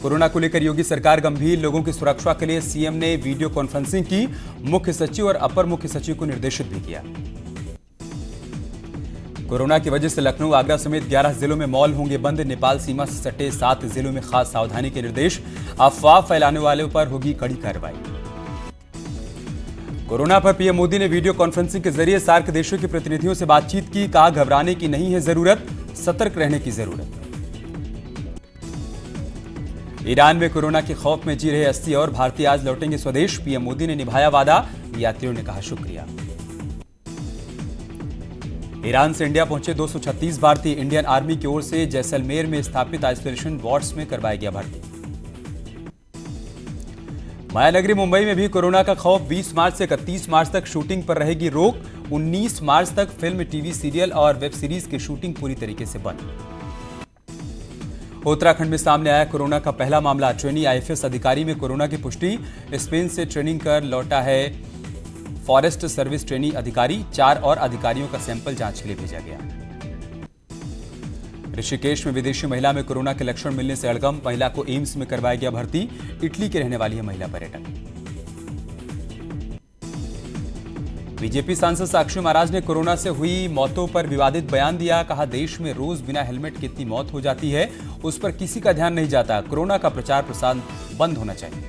Corona को लेकर योगी सरकार गंभीर, लोगों की सुरक्षा के लिए सीएम ने वीडियो कॉन्फ्रेंसिंग की, मुख्य सचिव और अपर मुख्य सचिव को निर्देशित भी किया। कोरोना की वजह से लखनऊ, आगरा समेत 11 जिलों में मॉल होंगे बंद, नेपाल सीमा से सटे 7 जिलों में खास सावधानी के निर्देश, अफवाह फैलाने वालों पर होगी कड़ी कार्रवाई। कोरोना पर पीएम मोदी ने वीडियो कॉन्फ्रेंसिंग के जरिए सार्क देशों के प्रतिनिधियों से बातचीत की, कहा घबराने की नहीं है जरूरत, सतर्क रहने की जरूरत। ईरान में कोरोना के खौफ में जी रहे 80 और भारतीय आज लौटेंगे स्वदेश, पीएम मोदी ने निभाया वादा, यात्रियों ने कहा शुक्रिया। ईरान से इंडिया पहुंचे 236 भारतीय, इंडियन आर्मी की ओर से जैसलमेर में स्थापित आइसोलेशन वार्ड्स में करवाया गया भर्ती। मायानगरी मुंबई में भी कोरोना का खौफ, 20 मार्च से 31 मार्च तक शूटिंग पर रहेगी रोक, 19 मार्च तक फिल्म, टीवी सीरियल और वेब सीरीज की शूटिंग पूरी तरीके से बंद। उत्तराखंड में सामने आया कोरोना का पहला मामला, ट्रेनी आईएफएस अधिकारी में कोरोना की पुष्टि, स्पेन से ट्रेनिंग कर लौटा है फॉरेस्ट सर्विस ट्रेनी अधिकारी, 4 और अधिकारियों का सैंपल जांच के लिए भेजा गया। ऋषिकेश में विदेशी महिला में कोरोना के लक्षण मिलने से हड़कंप, महिला को एम्स में करवाया गया भर्ती, इटली के रहने वाली है महिला पर्यटक। बीजेपी सांसद साक्षी महाराज ने कोरोना से हुई मौतों पर विवादित बयान दिया, कहा देश में रोज बिना हेलमेट कितनी मौत हो जाती है, उस पर किसी का ध्यान नहीं जाता, कोरोना का प्रचार प्रसार बंद होना चाहिए।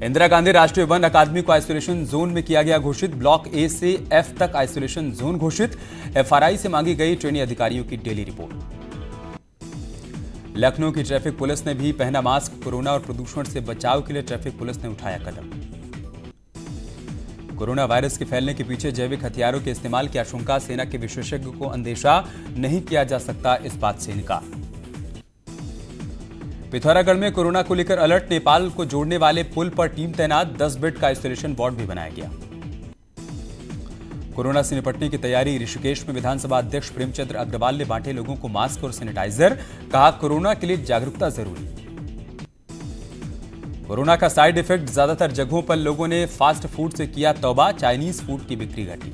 इंदिरा गांधी राष्ट्रीय वन अकादमी को आइसोलेशन जोन में किया गया घोषित, ब्लॉक ए से एफ तक आइसोलेशन जोन घोषित, एफआरआई से मांगी गई ट्रेनी अधिकारियों की डेली रिपोर्ट। लखनऊ की ट्रैफिक पुलिस ने भी पहना मास्क, कोरोना और प्रदूषण से बचाव के लिए ट्रैफिक पुलिस ने उठाया कदम। कोरोना वायरस के फैलने के पीछे जैविक हथियारों के इस्तेमाल की आशंका, सेना के विशेषज्ञ को अंदेशा, नहीं किया जा सकता इस बात से इनकार। पिथौरागढ़ में कोरोना को लेकर अलर्ट, नेपाल को जोड़ने वाले पुल पर टीम तैनात, 10 बेड का आइसोलेशन वार्ड भी बनाया गया। कोरोना से निपटने की तैयारी, ऋषिकेश में विधानसभा अध्यक्ष प्रेमचंद्र अग्रवाल ने बांटे लोगों को मास्क और सैनिटाइजर, कहा कोरोना के लिए जागरूकता जरूरी। कोरोना का साइड इफेक्ट, ज्यादातर जगहों पर लोगों ने फास्ट फूड से किया तौबा, चाइनीज फूड की बिक्री घटी।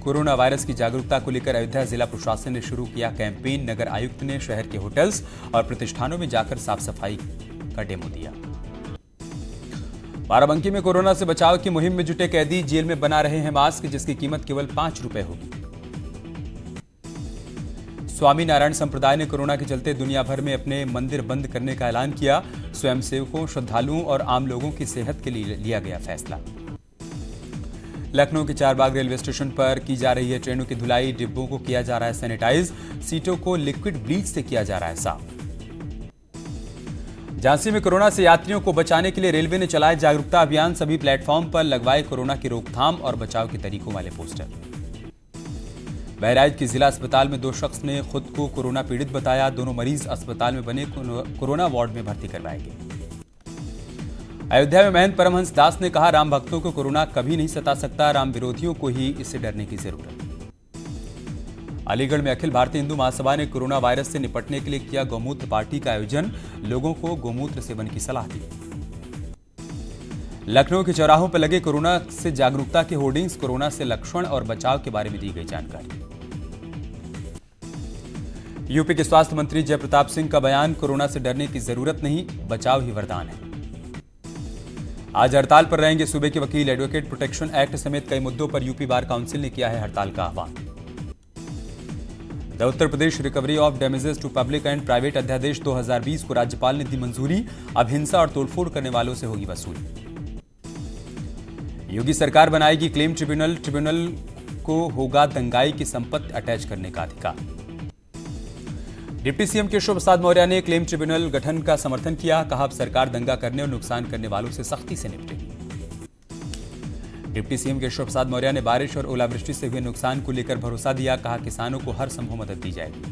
कोरोना वायरस की जागरूकता को लेकर अयोध्या जिला प्रशासन ने शुरू किया कैंपेन, नगर आयुक्त ने शहर के होटल्स और प्रतिष्ठानों में जाकर साफ सफाई का डेमो दिया। बाराबंकी में कोरोना से बचाव की मुहिम में जुटे कैदी, जेल में बना रहे हैं मास्क, जिसकी कीमत केवल 5 रुपए होगी। स्वामी नारायण संप्रदाय ने कोरोना के चलते दुनिया भर में अपने मंदिर बंद करने का ऐलान किया, स्वयंसेवकों, श्रद्धालुओं और आम लोगों की सेहत के लिए लिया गया फैसला। लखनऊ के चारबाग रेलवे स्टेशन पर की जा रही है ट्रेनों की धुलाई, डिब्बों को किया जा रहा है सैनिटाइज, सीटों को लिक्विड ब्लीच से किया जा रहा है साफ। झांसी में कोरोना से यात्रियों को बचाने के लिए रेलवे ने चलाया जागरूकता अभियान, सभी प्लेटफॉर्म पर लगवाए कोरोना की रोकथाम और बचाव के तरीकों वाले पोस्टर। बहराइच के जिला अस्पताल में 2 शख्स ने खुद को कोरोना पीड़ित बताया, दोनों मरीज अस्पताल में बने कोरोना वार्ड में भर्ती करवाए गए। अयोध्या में महंत परमहंस दास ने कहा, राम भक्तों को कोरोना कभी नहीं सता सकता, राम विरोधियों को ही इससे डरने की जरूरत। अलीगढ़ में अखिल भारतीय हिंदू महासभा ने कोरोना वायरस से निपटने के लिए किया गौमूत्र पार्टी का आयोजन, लोगों को गौमूत्र सेवन की सलाह दी। लखनऊ के चौराहों पर लगे कोरोना से जागरूकता के होर्डिंग्स, कोरोना से लक्षण और बचाव के बारे में दी गई जानकारी। यूपी के स्वास्थ्य मंत्री जयप्रताप सिंह का बयान, कोरोना से डरने की जरूरत नहीं, बचाव ही वरदान है। आज हड़ताल पर रहेंगे सूबे के वकील, एडवोकेट प्रोटेक्शन एक्ट समेत कई मुद्दों पर यूपी बार काउंसिल ने किया है हड़ताल का आह्वान। The Uttar Pradesh recovery of damages to public and private अध्यादेश 2020 को राज्यपाल ने दी मंजूरी, अब हिंसा और तोड़फोड़ करने वालों से होगी वसूली। योगी सरकार बनाएगी क्लेम ट्रिब्यूनल, ट्रिब्यूनल को होगा दंगाई की संपत्ति अटैच करने का अधिकार। डिप्टी सीएम केशव प्रसाद मौर्य ने क्लेम ट्रिब्यूनल गठन का समर्थन किया, कहा अब सरकार दंगा करने और नुकसान करने वालों से सख्ती से निपटेगी। डिप्टी सीएम केशव प्रसाद मौर्य ने बारिश और ओलावृष्टि से हुए नुकसान को लेकर भरोसा दिया, कहा किसानों को हर संभव मदद दी जाएगी।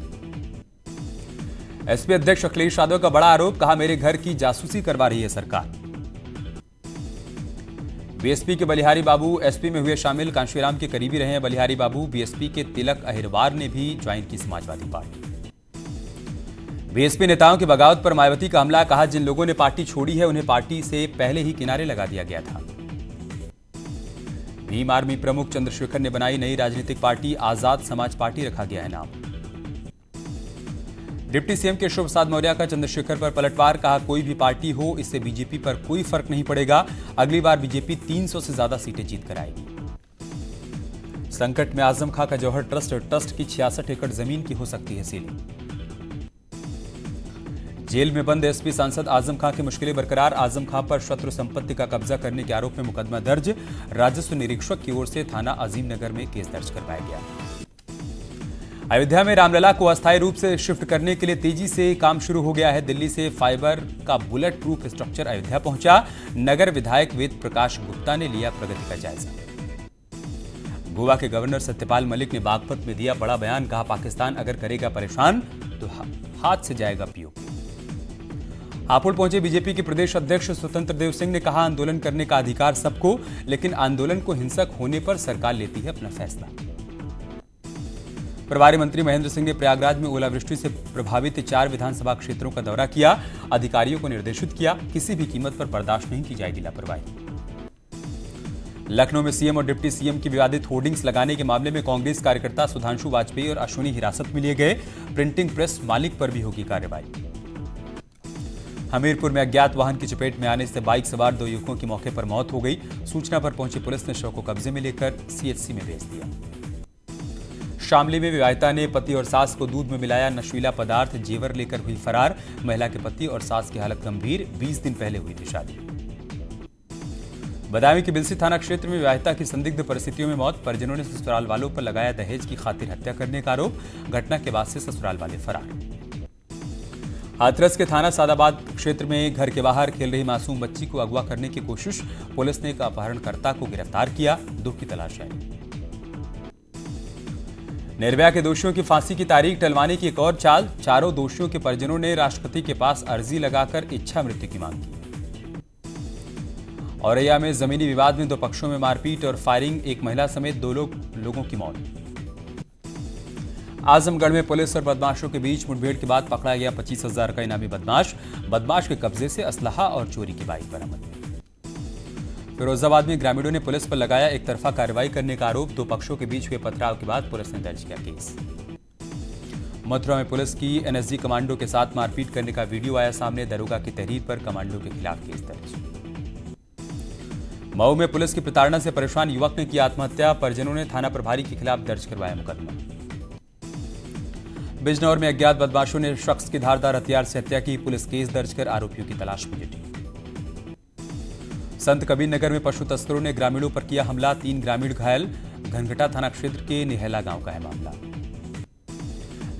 एसपी अध्यक्ष अखिलेश यादव का बड़ा आरोप, कहा मेरे घर की जासूसी करवा रही है सरकार। बीएसपी के बलिहारी बाबू एसपी में हुए शामिल, कांशीराम के करीबी रहे हैं बलिहारी बाबू। बीएसपी के तिलक अहिरवार ने भी ज्वाइन की समाजवादी पार्टी। बीएसपी नेताओं की बगावत पर मायावती का हमला, कहा जिन लोगों ने पार्टी छोड़ी है उन्हें पार्टी से पहले ही किनारे लगा दिया गया था। भीम आर्मी प्रमुख चंद्रशेखर ने बनाई नई राजनीतिक पार्टी, आजाद समाज पार्टी रखा गया है नाम। डिप्टी सीएम केशव प्रसाद मौर्य का चंद्रशेखर पर पलटवार, कहा कोई भी पार्टी हो इससे बीजेपी पर कोई फर्क नहीं पड़ेगा, अगली बार बीजेपी 300 से ज्यादा सीटें जीत कर आएगी। संकट में आजम खां का जौहर ट्रस्ट की 66 एकड़ जमीन की हो सकती है सीलिंग। जेल में बंद एसपी सांसद आजम खां की मुश्किलें बरकरार, आजम खां पर शत्रु संपत्ति का कब्जा करने के आरोप में मुकदमा दर्ज, राजस्व निरीक्षक की ओर से थाना अजीम नगर में केस दर्ज करवाया गया। अयोध्या में रामलला को अस्थायी रूप से शिफ्ट करने के लिए तेजी से काम शुरू हो गया है। दिल्ली से फाइबर का बुलेट प्रूफ स्ट्रक्चर अयोध्या पहुंचा, नगर विधायक वेद प्रकाश गुप्ता ने लिया प्रगति का जायजा। गोवा के गवर्नर सत्यपाल मलिक ने बागपत में दिया बड़ा बयान, कहा पाकिस्तान अगर करेगा परेशान तो हाथ से जाएगा पीओके। हापुड़ पहुंचे बीजेपी के प्रदेश अध्यक्ष स्वतंत्र देव सिंह ने कहा आंदोलन करने का अधिकार सबको, लेकिन आंदोलन को हिंसक होने पर सरकार लेती है अपना फैसला। प्रभारी मंत्री महेंद्र सिंह ने प्रयागराज में ओलावृष्टि से प्रभावित 4 विधानसभा क्षेत्रों का दौरा किया, अधिकारियों को निर्देशित किया किसी भी कीमत पर बर्दाश्त नहीं की जाएगी लापरवाही। लखनऊ में सीएम और डिप्टी सीएम की विवादित होर्डिंग्स लगाने के मामले में कांग्रेस कार्यकर्ता सुधांशु वाजपेयी और अश्विनी हिरासत में लिए गए, प्रिंटिंग प्रेस मालिक पर भी होगी कार्रवाई। हमीरपुर में अज्ञात वाहन की चपेट में आने से बाइक सवार 2 युवकों की मौके पर मौत हो गई, सूचना पर पहुंची पुलिस ने शव को कब्जे में लेकर सीएचसी में भेज दिया। शामली में विवाहिता ने पति और सास को दूध में मिलाया नशीला पदार्थ, जेवर लेकर हुई फरार, महिला के पति और सास की हालत गंभीर, 20 दिन पहले हुई थी शादी। बदायूं के बिलसी थाना क्षेत्र में विवाहिता की संदिग्ध परिस्थितियों में मौत, परिजनों ने ससुराल वालों पर लगाया दहेज की खातिर हत्या करने का आरोप, घटना के बाद से ससुराल वाले फरार। हाथरस के थाना सादाबाद क्षेत्र में घर के बाहर खेल रही मासूम बच्ची को अगवा करने की कोशिश, पुलिस ने एक अपहरणकर्ता को गिरफ्तार किया, 2 की तलाश है। निर्भया के दोषियों की फांसी की तारीख टलवाने की एक और चाल, चारों दोषियों के परिजनों ने राष्ट्रपति के पास अर्जी लगाकर इच्छा मृत्यु की मांग की। औरैया में जमीनी विवाद में 2 पक्षों में मारपीट और फायरिंग, एक महिला समेत 2 लोगों की मौत। आजमगढ़ में पुलिस और बदमाशों के बीच मुठभेड़ के बाद पकड़ा गया 25,000 का इनामी बदमाश के कब्जे से असलहा और चोरी की बाइक बरामद। फिरोजाबाद में ग्रामीणों ने पुलिस पर लगाया एक तरफा कार्रवाई करने का आरोप, 2 पक्षों के बीच हुए पथराव के बाद पुलिस ने दर्ज किया केस। मथुरा में पुलिस की एनएसजी कमांडो के साथ मारपीट करने का वीडियो आया सामने, दरोगा की तहरीर पर कमांडो के खिलाफ केस दर्ज। मऊ में पुलिस की प्रताड़ना से परेशान युवक ने किया आत्महत्या, परिजनों ने थाना प्रभारी के खिलाफ दर्ज करवाया मुकदमा। बिजनौर में अज्ञात बदमाशों ने शख्स की धारदार हथियार से हत्या की, पुलिस केस दर्ज कर आरोपियों की तलाश में जुटी। संत कबीर नगर में पशु तस्करों ने ग्रामीणों पर किया हमला, 3 ग्रामीण घायल, घनघटा थाना क्षेत्र के निहेला गांव का है मामला।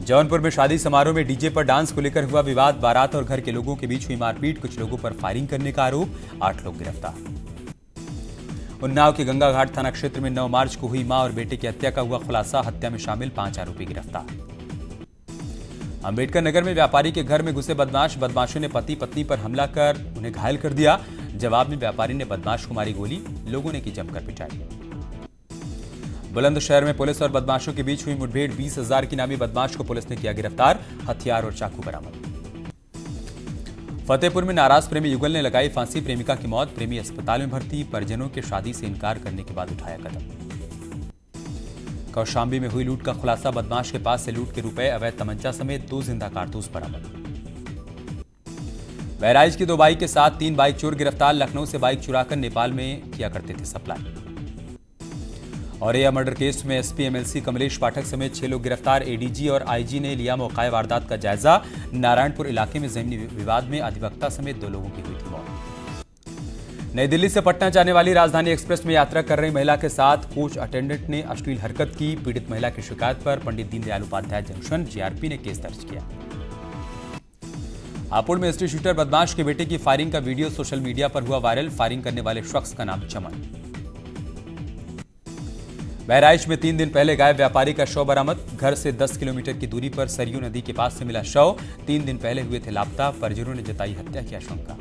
जौनपुर में शादी समारोह में डीजे पर डांस को लेकर हुआ विवाद, बारात और घर के लोगों के बीच हुई मारपीट, कुछ लोगों पर फायरिंग करने का आरोप, 8 लोग गिरफ्तार। उन्नाव के गंगा घाट थाना क्षेत्र में 9 मार्च को हुई मां और बेटे की हत्या का हुआ खुलासा, हत्या में शामिल 5 आरोपी गिरफ्तार। अंबेडकर नगर में व्यापारी के घर में घुसे बदमाशों ने पति पत्नी पर हमला कर उन्हें घायल कर दिया, जवाब में व्यापारी ने बदमाश को मारी गोली, लोगों ने की जमकर पिटाई। बुलंदशहर में पुलिस और बदमाशों के बीच हुई मुठभेड़, 20,000 की नामी बदमाश को पुलिस ने किया गिरफ्तार, हथियार और चाकू बरामद। फतेहपुर में नाराज प्रेमी युगल ने लगाई फांसी, प्रेमिका की मौत, प्रेमी अस्पताल में भर्ती, परिजनों के शादी से इनकार करने के बाद उठाया कदम। कौशाम्बी में हुई लूट का खुलासा, बदमाश के पास से लूट के रुपए, अवैध तमंचा समेत 2 जिंदा कारतूस बरामद। बहराइच की 2 बाइक के साथ 3 बाइक चोर गिरफ्तार, लखनऊ से बाइक चुराकर नेपाल में किया करते थे सप्लाई। औरैया मर्डर केस में एसपी एमएलसी कमलेश पाठक समेत 6 लोग गिरफ्तार, एडीजी और आईजी ने लिया मौका वारदात का जायजा, नारायणपुर इलाके में जमीनी विवाद में अधिवक्ता समेत 2 लोगों की हुई थी मौत। नई दिल्ली से पटना जाने वाली राजधानी एक्सप्रेस में यात्रा कर रही महिला के साथ कोच अटेंडेंट ने अश्लील हरकत की, पीड़ित महिला की शिकायत पर पंडित दीनदयाल उपाध्याय जंक्शन जीआरपी ने केस दर्ज किया। हापुड़ में हिस्ट्री शूटर बदमाश के बेटे की फायरिंग का वीडियो सोशल मीडिया पर हुआ वायरल, फायरिंग करने वाले शख्स का नाम चमन। बहराइच में 3 दिन पहले गायब व्यापारी का शव बरामद, घर से 10 किलोमीटर की दूरी पर सरयू नदी के पास से मिला शव, 3 दिन पहले हुए थे लापता, परिजनों ने जताई हत्या की आशंका।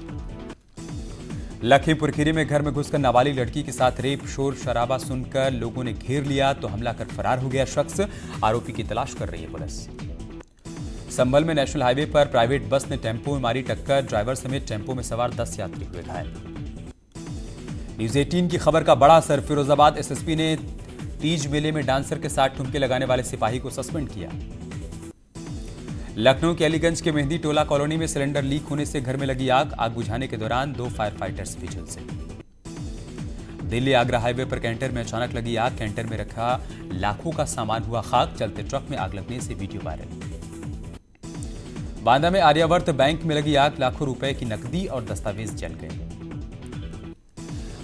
लखीमपुर खीरी में घर में घुसकर नाबालिग लड़की के साथ रेप, शोर शराबा सुनकर लोगों ने घेर लिया तो हमला कर फरार हो गया शख्स, आरोपी की तलाश कर रही है पुलिस। संभल में नेशनल हाईवे पर प्राइवेट बस ने टेम्पो में मारी टक्कर, ड्राइवर समेत टेम्पो में सवार 10 यात्री हुए घायल। न्यूज 18 की खबर का बड़ा असर, फिरोजाबाद एसएसपी ने तीज मेले में डांसर के साथ ठुमके लगाने वाले सिपाही को सस्पेंड किया। लखनऊ के अलीगंज के मेहंदी टोला कॉलोनी में सिलेंडर लीक होने से घर में लगी आग बुझाने के दौरान 2 फायर फाइटर्स भी झुलसे। दिल्ली आगरा हाईवे पर कैंटर में अचानक लगी आग, कैंटर में रखा लाखों का सामान हुआ खाक, चलते ट्रक में आग लगने से वीडियो वायरल। बांदा में आर्यावर्त बैंक में लगी आग, लाखों रुपए की नकदी और दस्तावेज जल गए।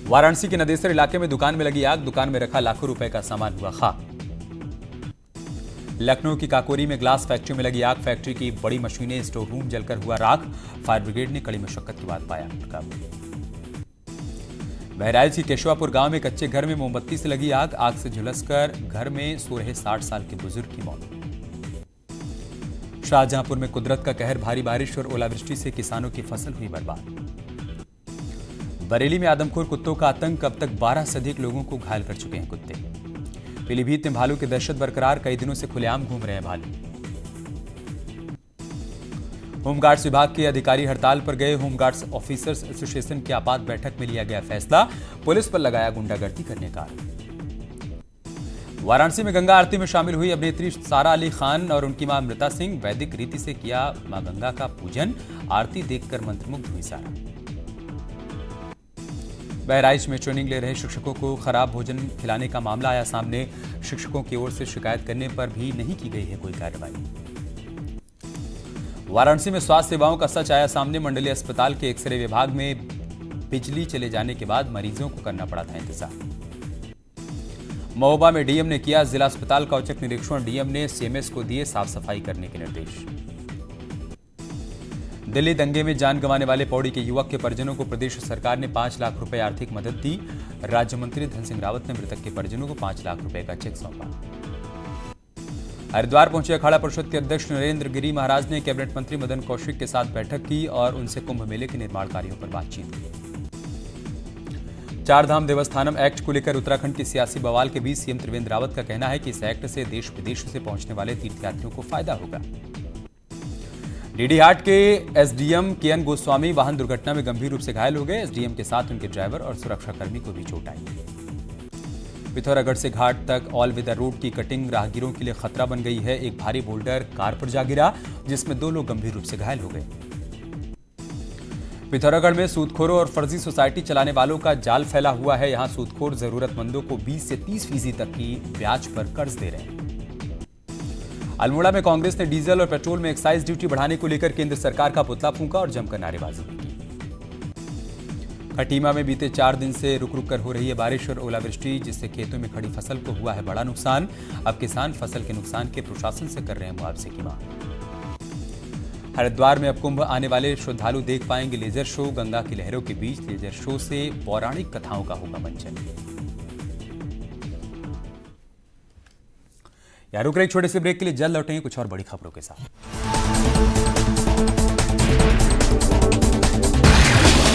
वाराणसी के नदेसर इलाके में दुकान में लगी आग, दुकान में रखा लाखों रुपए का सामान हुआ खाक। लखनऊ की काकोरी में ग्लास फैक्ट्री में लगी आग, फैक्ट्री की बड़ी मशीनें, स्टोर रूम जलकर हुआ राख, फायर ब्रिगेड ने कड़ी मशक्कत के बाद पाया काबू। बहराइच की केशवापुर गांव में कच्चे घर में मोमबत्ती से लगी आग, आग से झुलसकर घर में सो रहे 60 साल के बुजुर्ग की मौत। शाहजहांपुर में कुदरत का कहर, भारी बारिश और ओलावृष्टि से किसानों की फसल हुई बर्बाद। बरेली में आदमखोर कुत्तों का आतंक, अब तक 12 से अधिक लोगों को घायल कर चुके हैं कुत्ते। पीलीभीत में भालू की दहशत बरकरार, कई दिनों से खुलेआम घूम रहे हैं भालू। होमगार्ड्स विभाग के अधिकारी हड़ताल पर गए, होमगार्ड्स ऑफिसर्स एसोसिएशन की आपात बैठक में लिया गया फैसला, पुलिस पर लगाया गुंडागर्दी करने का आरोप। वाराणसी में गंगा आरती में शामिल हुई अभिनेत्री सारा अली खान और उनकी मां अमृता सिंह, वैदिक रीति से किया मां गंगा का पूजन, आरती देखकर मंत्रमुग्ध हुई सारा। बहराइच में ट्रेनिंग ले रहे शिक्षकों को खराब भोजन खिलाने का मामला आया सामने, शिक्षकों की ओर से शिकायत करने पर भी नहीं की गई है कोई कार्रवाई। वाराणसी में स्वास्थ्य सेवाओं का सच आया सामने, मंडलीय अस्पताल के एक्सरे विभाग में बिजली चले जाने के बाद मरीजों को करना पड़ा था इंतजार। महोबा में डीएम ने किया जिला अस्पताल का औचक निरीक्षण, डीएम ने सीएमएस को दिए साफ सफाई करने के निर्देश। दिल्ली दंगे में जान गंवाने वाले पौड़ी के युवक के परिजनों को प्रदेश सरकार ने 5 लाख रुपए आर्थिक मदद दी, राज्य मंत्री धन सिंह रावत ने मृतक के परिजनों को 5 लाख रुपए का चेक सौंपा। हरिद्वार पहुंचे अखाड़ा परिषद के अध्यक्ष नरेंद्र गिरी महाराज ने कैबिनेट मंत्री मदन कौशिक के साथ बैठक की और उनसे कुंभ मेले के निर्माण कार्यों पर बातचीत की। चारधाम देवस्थानम एक्ट को लेकर उत्तराखंड की सियासी बवाल के बीच सीएम त्रिवेंद्र रावत का कहना है कि इस एक्ट से देश विदेश से पहुंचने वाले तीर्थयात्रियों को फायदा होगा। डीडीहाट के एसडीएम केएन गोस्वामी वाहन दुर्घटना में गंभीर रूप से घायल हो गए, एसडीएम के साथ उनके ड्राइवर और सुरक्षाकर्मी को भी चोट आई। पिथौरागढ़ से घाट तक ऑल वेदर रोड की कटिंग राहगीरों के लिए खतरा बन गई है, एक भारी बोल्डर कार पर जा गिरा जिसमें 2 लोग गंभीर रूप से घायल हो गए। पिथौरागढ़ में सूदखोरों और फर्जी सोसाइटी चलाने वालों का जाल फैला हुआ है, यहां सूदखोर जरूरतमंदों को 20 से 30% तक की ब्याज पर कर्ज दे रहे हैं। अल्मोड़ा में कांग्रेस ने डीजल और पेट्रोल में एक्साइज ड्यूटी बढ़ाने को लेकर केंद्र सरकार का पुतला फूंका और जमकर नारेबाजी की। खटीमा में बीते 4 दिन से रुक रुक कर हो रही है बारिश और ओलावृष्टि, जिससे खेतों में खड़ी फसल को हुआ है बड़ा नुकसान। अब किसान फसल के नुकसान के प्रशासन से कर रहे हैं मुआवजे की मांग। हरिद्वार में अब कुंभ आने वाले श्रद्धालु देख पाएंगे लेजर शो, गंगा की लहरों के बीच लेजर शो से पौराणिक कथाओं का होगा मंचन। यार रुक रहे एक छोटे से ब्रेक के लिए, जल्द लौटेंगे कुछ और बड़ी खबरों के साथ।